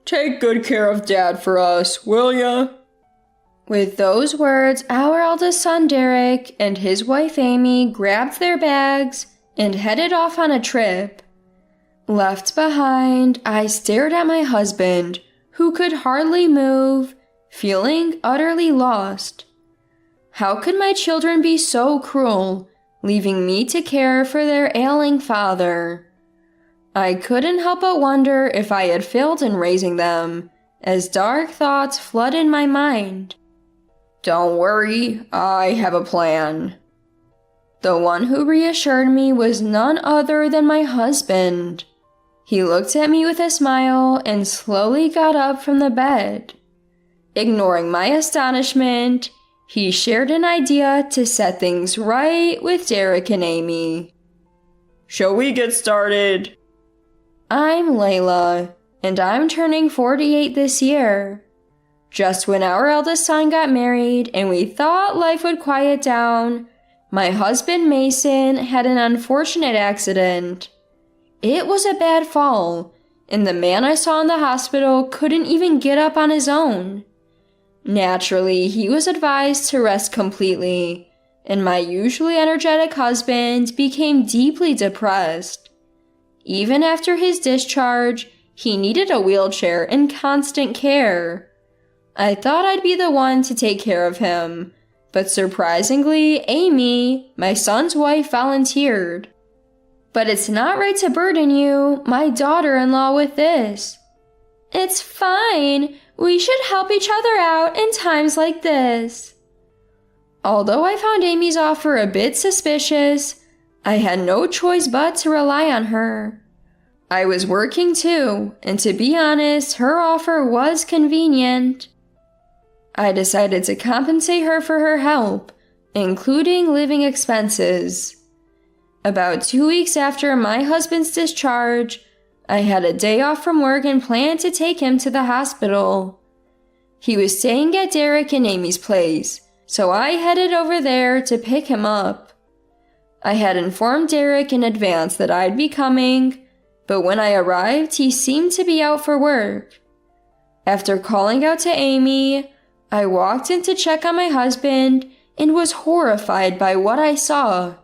Take good care of Dad for us, will ya? With those words, our eldest son Derek and his wife Amy grabbed their bags and headed off on a trip. Left behind, I stared at my husband, who could hardly move, feeling utterly lost. How could my children be so cruel, leaving me to care for their ailing father? I couldn't help but wonder if I had failed in raising them, as dark thoughts flooded my mind. Don't worry, I have a plan. The one who reassured me was none other than my husband. He looked at me with a smile and slowly got up from the bed. Ignoring my astonishment, he shared an idea to set things right with Derek and Amy. Shall we get started? I'm Layla, and I'm turning 48 this year. Just when our eldest son got married and we thought life would quiet down, my husband Mason had an unfortunate accident. It was a bad fall, and the man I saw in the hospital couldn't even get up on his own. Naturally, he was advised to rest completely, and my usually energetic husband became deeply depressed. Even after his discharge, he needed a wheelchair and constant care. I thought I'd be the one to take care of him, but surprisingly, Amy, my son's wife, volunteered. But it's not right to burden you, my daughter-in-law, with this. It's fine. We should help each other out in times like this. Although I found Amy's offer a bit suspicious, I had no choice but to rely on her. I was working too, and to be honest, her offer was convenient. I decided to compensate her for her help, including living expenses. About 2 weeks after my husband's discharge, I had a day off from work and planned to take him to the hospital. He was staying at Derek and Amy's place, so I headed over there to pick him up. I had informed Derek in advance that I'd be coming, but when I arrived, he seemed to be out for work. After calling out to Amy, I walked in to check on my husband and was horrified by what I saw.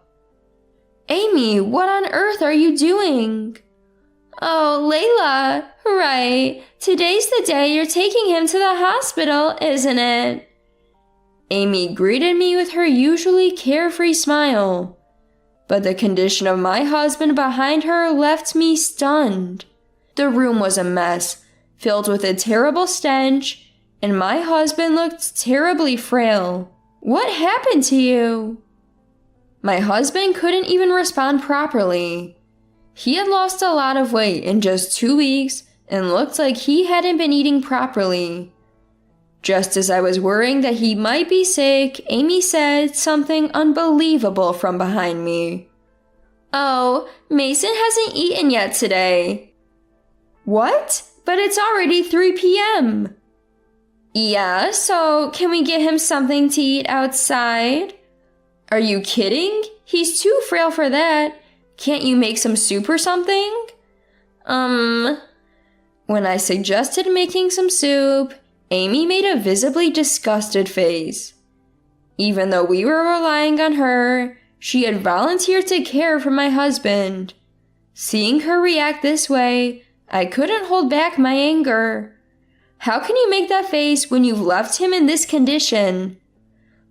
Amy, what on earth are you doing? Oh, Layla, right. Today's the day you're taking him to the hospital, isn't it? Amy greeted me with her usually carefree smile, but the condition of my husband behind her left me stunned. The room was a mess, filled with a terrible stench, and my husband looked terribly frail. What happened to you? My husband couldn't even respond properly. He had lost a lot of weight in just 2 weeks and looked like he hadn't been eating properly. Just as I was worrying that he might be sick, Amy said something unbelievable from behind me. Oh, Mason hasn't eaten yet today. What? But it's already 3 p.m. Yeah, so can we get him something to eat outside? Are you kidding? He's too frail for that. Can't you make some soup or something? When I suggested making some soup, Amy made a visibly disgusted face. Even though we were relying on her, she had volunteered to care for my husband. Seeing her react this way, I couldn't hold back my anger. How can you make that face when you've left him in this condition?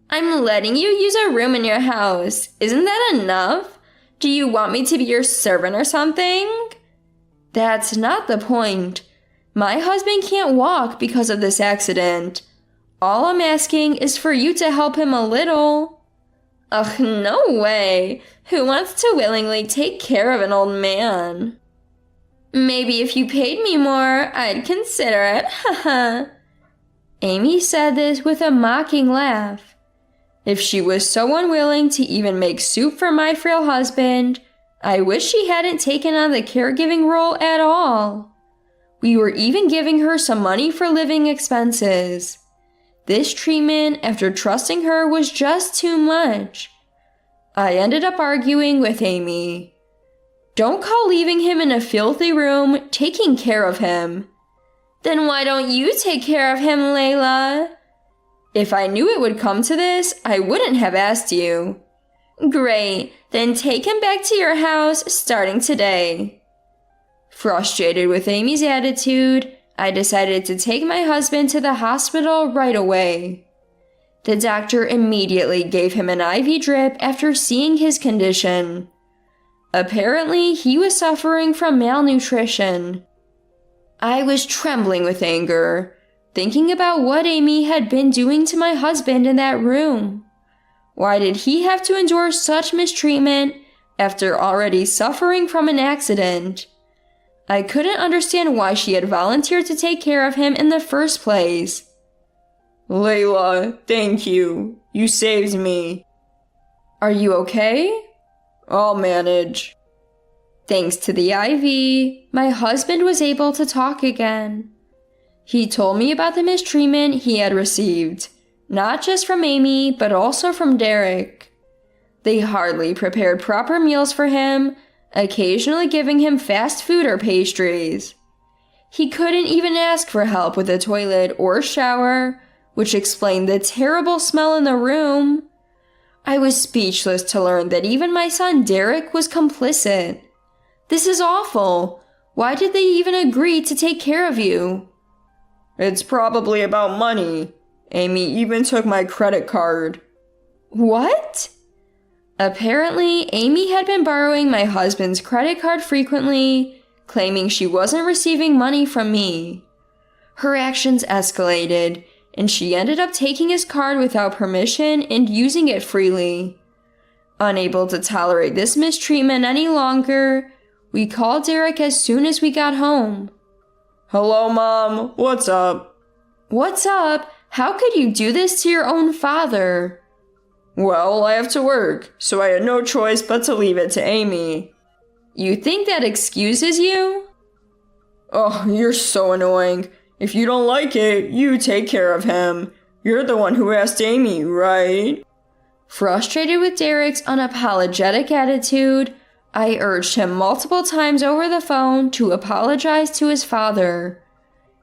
I'm letting you use a room in your house. Isn't that enough? Do you want me to be your servant or something? That's not the point. My husband can't walk because of this accident. All I'm asking is for you to help him a little. Ugh, no way. Who wants to willingly take care of an old man? Maybe if you paid me more, I'd consider it, haha. Amy said this with a mocking laugh. If she was so unwilling to even make soup for my frail husband, I wish she hadn't taken on the caregiving role at all. We were even giving her some money for living expenses. This treatment, after trusting her, was just too much. I ended up arguing with Amy. Don't call leaving him in a filthy room taking care of him. Then why don't you take care of him, Layla? If I knew it would come to this, I wouldn't have asked you. Great, then take him back to your house starting today. Frustrated with Amy's attitude, I decided to take my husband to the hospital right away. The doctor immediately gave him an IV drip after seeing his condition. Apparently, he was suffering from malnutrition. I was trembling with anger, thinking about what Amy had been doing to my husband in that room. Why did he have to endure such mistreatment after already suffering from an accident? I couldn't understand why she had volunteered to take care of him in the first place. Layla, thank you. You saved me. Are you okay? I'll manage. Thanks to the IV, my husband was able to talk again. He told me about the mistreatment he had received, not just from Amy, but also from Derek. They hardly prepared proper meals for him, occasionally giving him fast food or pastries. He couldn't even ask for help with the toilet or shower, which explained the terrible smell in the room. I was speechless to learn that even my son Derek was complicit. This is awful. Why did they even agree to take care of you? It's probably about money. Amy even took my credit card. What? Apparently, Amy had been borrowing my husband's credit card frequently, claiming she wasn't receiving money from me. Her actions escalated, and she ended up taking his card without permission and using it freely. Unable to tolerate this mistreatment any longer, we called Derek as soon as we got home. Hello, Mom. What's up? What's up? How could you do this to your own father? Well, I have to work, so I had no choice but to leave it to Amy. You think that excuses you? Oh, you're so annoying. If you don't like it, you take care of him. You're the one who asked Amy, right? Frustrated with Derek's unapologetic attitude, I urged him multiple times over the phone to apologize to his father.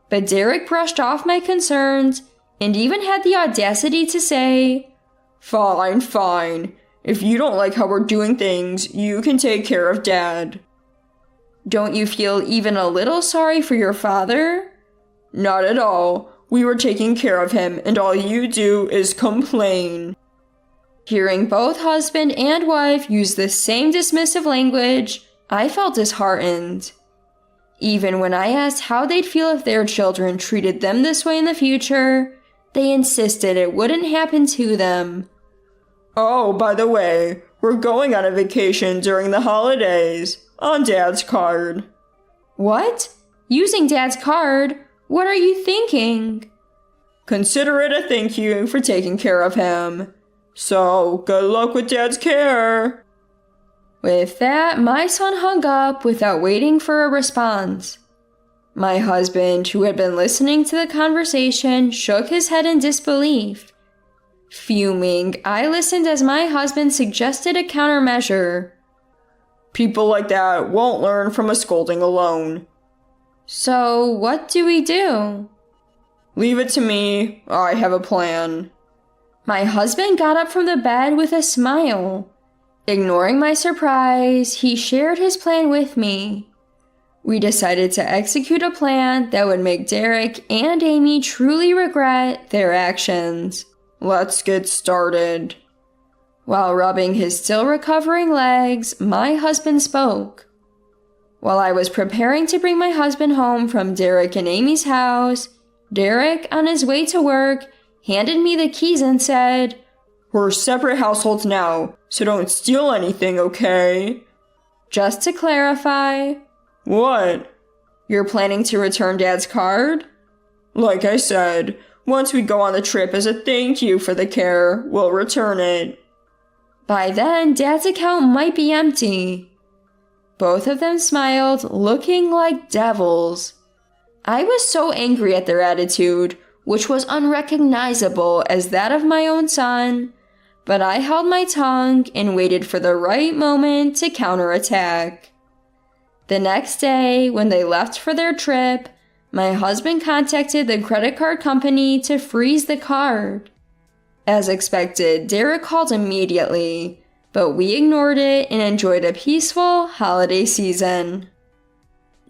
But Derek brushed off my concerns and even had the audacity to say, Fine. If you don't like how we're doing things, you can take care of Dad. Don't you feel even a little sorry for your father? Not at all. We were taking care of him, and all you do is complain. Hearing both husband and wife use the same dismissive language, I felt disheartened. Even when I asked how they'd feel if their children treated them this way in the future, they insisted it wouldn't happen to them. Oh, by the way, we're going on a vacation during the holidays, on Dad's card. What? Using Dad's card? What are you thinking? Consider it a thank you for taking care of him. So, good luck with Dad's care. With that, my son hung up without waiting for a response. My husband, who had been listening to the conversation, shook his head in disbelief. Fuming, I listened as my husband suggested a countermeasure. People like that won't learn from a scolding alone. So, what do we do? Leave it to me. I have a plan. My husband got up from the bed with a smile. Ignoring my surprise, he shared his plan with me. We decided to execute a plan that would make Derek and Amy truly regret their actions. Let's get started. While rubbing his still recovering legs, my husband spoke. While I was preparing to bring my husband home from Derek and Amy's house, Derek, on his way to work, handed me the keys and said, We're separate households now, so don't steal anything, okay? Just to clarify. What? You're planning to return Dad's card? Like I said, once we go on the trip as a thank you for the care, we'll return it. By then, Dad's account might be empty. Both of them smiled, looking like devils. I was so angry at their attitude, which was unrecognizable as that of my own son, but I held my tongue and waited for the right moment to counterattack. The next day, when they left for their trip, My husband contacted the credit card company to freeze the card. As expected, Derek called immediately, but we ignored it and enjoyed a peaceful holiday season.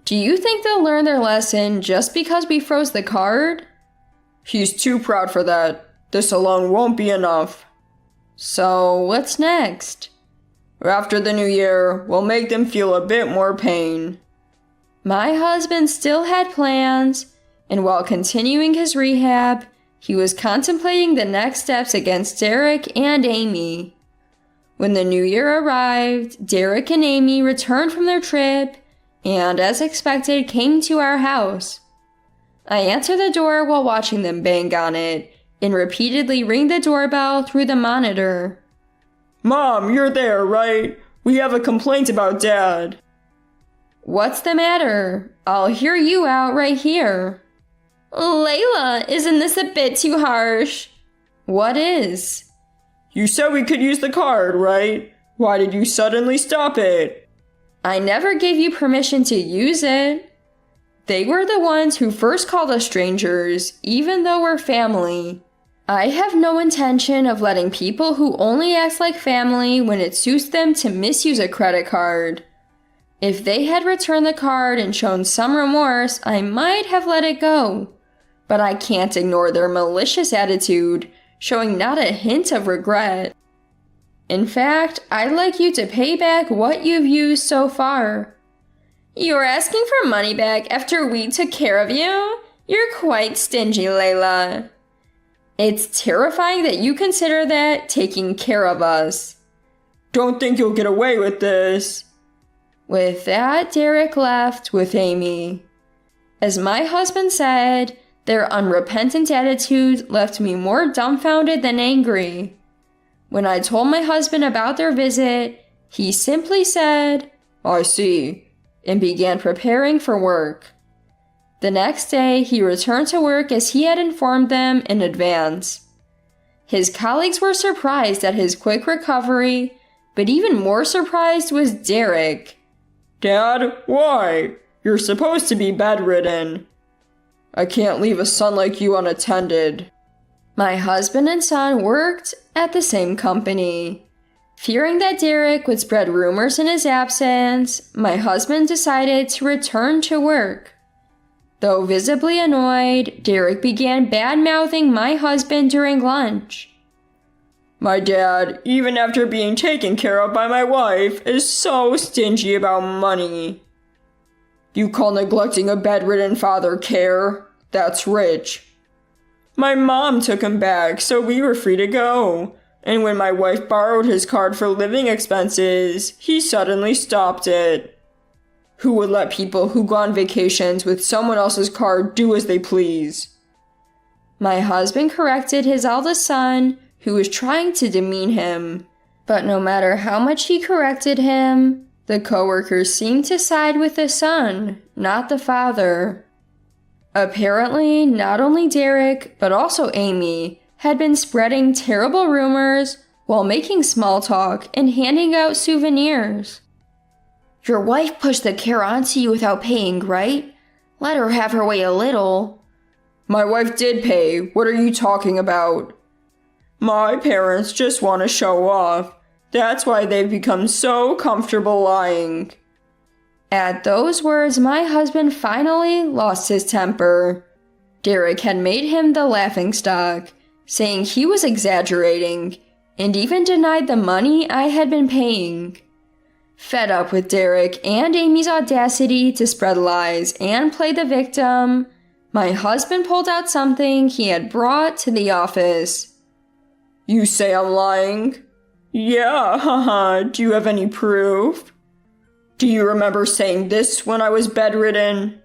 Do you think they'll learn their lesson just because we froze the card? He's too proud for that. This alone won't be enough. So, what's next? After the new year, we'll make them feel a bit more pain. My husband still had plans, and while continuing his rehab, he was contemplating the next steps against Derek and Amy. When the new year arrived, Derek and Amy returned from their trip and, as expected, came to our house. I answered the door while watching them bang on it and repeatedly ring the doorbell through the monitor. Mom, you're there, right? We have a complaint about Dad. What's the matter? I'll hear you out right here. Layla, isn't this a bit too harsh? What is? You said we could use the card, right? Why did you suddenly stop it? I never gave you permission to use it. They were the ones who first called us strangers, even though we're family. I have no intention of letting people who only act like family when it suits them to misuse a credit card. If they had returned the card and shown some remorse, I might have let it go. But I can't ignore their malicious attitude, showing not a hint of regret. In fact, I'd like you to pay back what you've used so far. You're asking for money back after we took care of you? You're quite stingy, Layla. It's terrifying that you consider that taking care of us. Don't think you'll get away with this. With that, Derek left with Amy. As my husband said, their unrepentant attitude left me more dumbfounded than angry. When I told my husband about their visit, he simply said, I see, and began preparing for work. The next day, he returned to work as he had informed them in advance. His colleagues were surprised at his quick recovery, but even more surprised was Derek. Dad, why? You're supposed to be bedridden. I can't leave a son like you unattended. My husband and son worked at the same company. Fearing that Derek would spread rumors in his absence, my husband decided to return to work. Though visibly annoyed, Derek began bad-mouthing my husband during lunch. My dad, even after being taken care of by my wife, is so stingy about money. You call neglecting a bedridden father care? That's rich. My mom took him back, so we were free to go. And when my wife borrowed his card for living expenses, he suddenly stopped it. Who would let people who go on vacations with someone else's card do as they please? My husband corrected his eldest son, who was trying to demean him. But no matter how much he corrected him, the coworkers seemed to side with the son, not the father. Apparently, not only Derek, but also Amy, had been spreading terrible rumors while making small talk and handing out souvenirs. Your wife pushed the care onto you without paying, right? Let her have her way a little. My wife did pay. What are you talking about? My parents just want to show off. That's why they've become so comfortable lying. At those words, my husband finally lost his temper. Derek had made him the laughingstock, saying he was exaggerating, and even denied the money I had been paying. Fed up with Derek and Amy's audacity to spread lies and play the victim, my husband pulled out something he had brought to the office. You say I'm lying? Yeah, haha. Do you have any proof? Do you remember saying this when I was bedridden?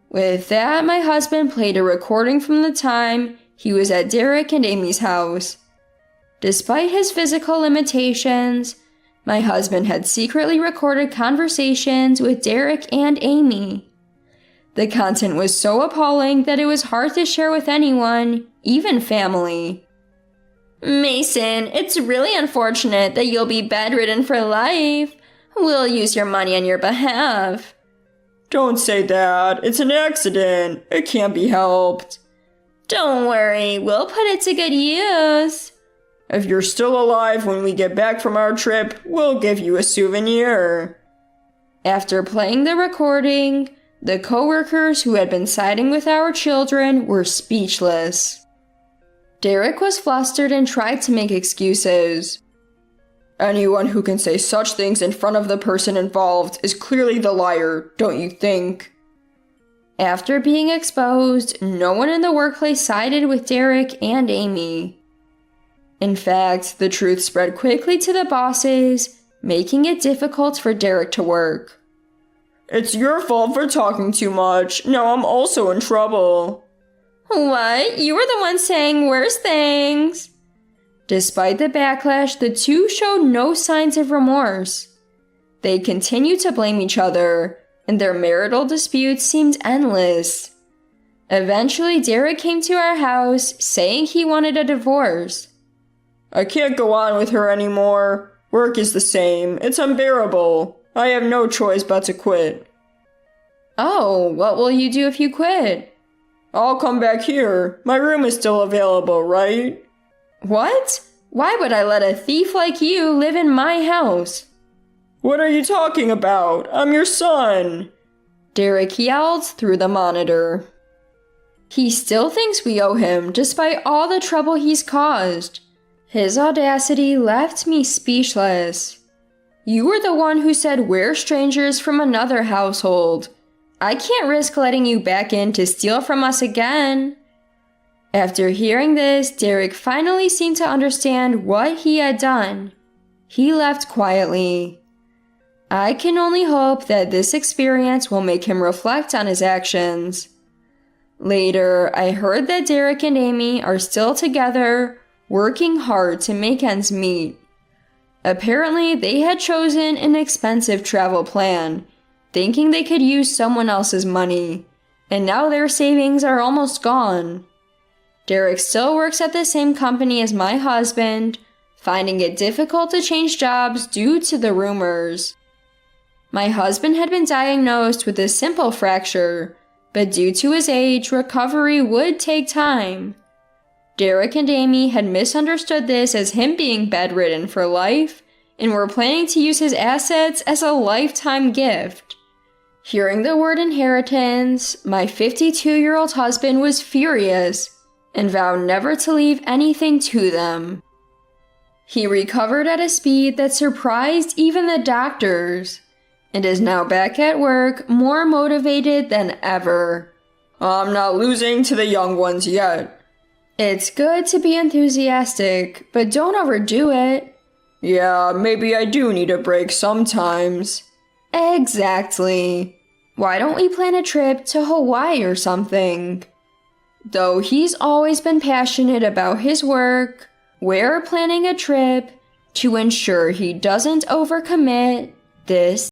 With that, my husband played a recording from the time he was at Derek and Amy's house. Despite his physical limitations, my husband had secretly recorded conversations with Derek and Amy. The content was so appalling that it was hard to share with anyone, even family. Mason, it's really unfortunate that you'll be bedridden for life. We'll use your money on your behalf. Don't say that. It's an accident. It can't be helped. Don't worry, we'll put it to good use. If you're still alive when we get back from our trip, we'll give you a souvenir. After playing the recording, the coworkers who had been siding with our children were speechless. Derek was flustered and tried to make excuses. Anyone who can say such things in front of the person involved is clearly the liar, don't you think? After being exposed, no one in the workplace sided with Derek and Amy. In fact, the truth spread quickly to the bosses, making it difficult for Derek to work. It's your fault for talking too much. Now I'm also in trouble. What? You were the one saying worse things. Despite the backlash, the two showed no signs of remorse. They continued to blame each other, and their marital disputes seemed endless. Eventually, Derek came to our house, saying he wanted a divorce. I can't go on with her anymore. Work is the same. It's unbearable. I have no choice but to quit. Oh, what will you do if you quit? I'll come back here. My room is still available, right? What? Why would I let a thief like you live in my house? What are you talking about? I'm your son. Derek yelled through the monitor. He still thinks we owe him, despite all the trouble he's caused. His audacity left me speechless. You were the one who said we're strangers from another household. I can't risk letting you back in to steal from us again. After hearing this, Derek finally seemed to understand what he had done. He left quietly. I can only hope that this experience will make him reflect on his actions. Later, I heard that Derek and Amy are still together, working hard to make ends meet. Apparently, they had chosen an expensive travel plan, thinking they could use someone else's money, and now their savings are almost gone. Derek still works at the same company as my husband, finding it difficult to change jobs due to the rumors. My husband had been diagnosed with a simple fracture, but due to his age, recovery would take time. Derek and Amy had misunderstood this as him being bedridden for life and were planning to use his assets as a lifetime gift. Hearing the word inheritance, my 52-year-old husband was furious and vowed never to leave anything to them. He recovered at a speed that surprised even the doctors, and is now back at work more motivated than ever. I'm not losing to the young ones yet. It's good to be enthusiastic, but don't overdo it. Yeah, maybe I do need a break sometimes. Exactly. Why don't we plan a trip to Hawaii or something? Though he's always been passionate about his work, we're planning a trip to ensure he doesn't overcommit this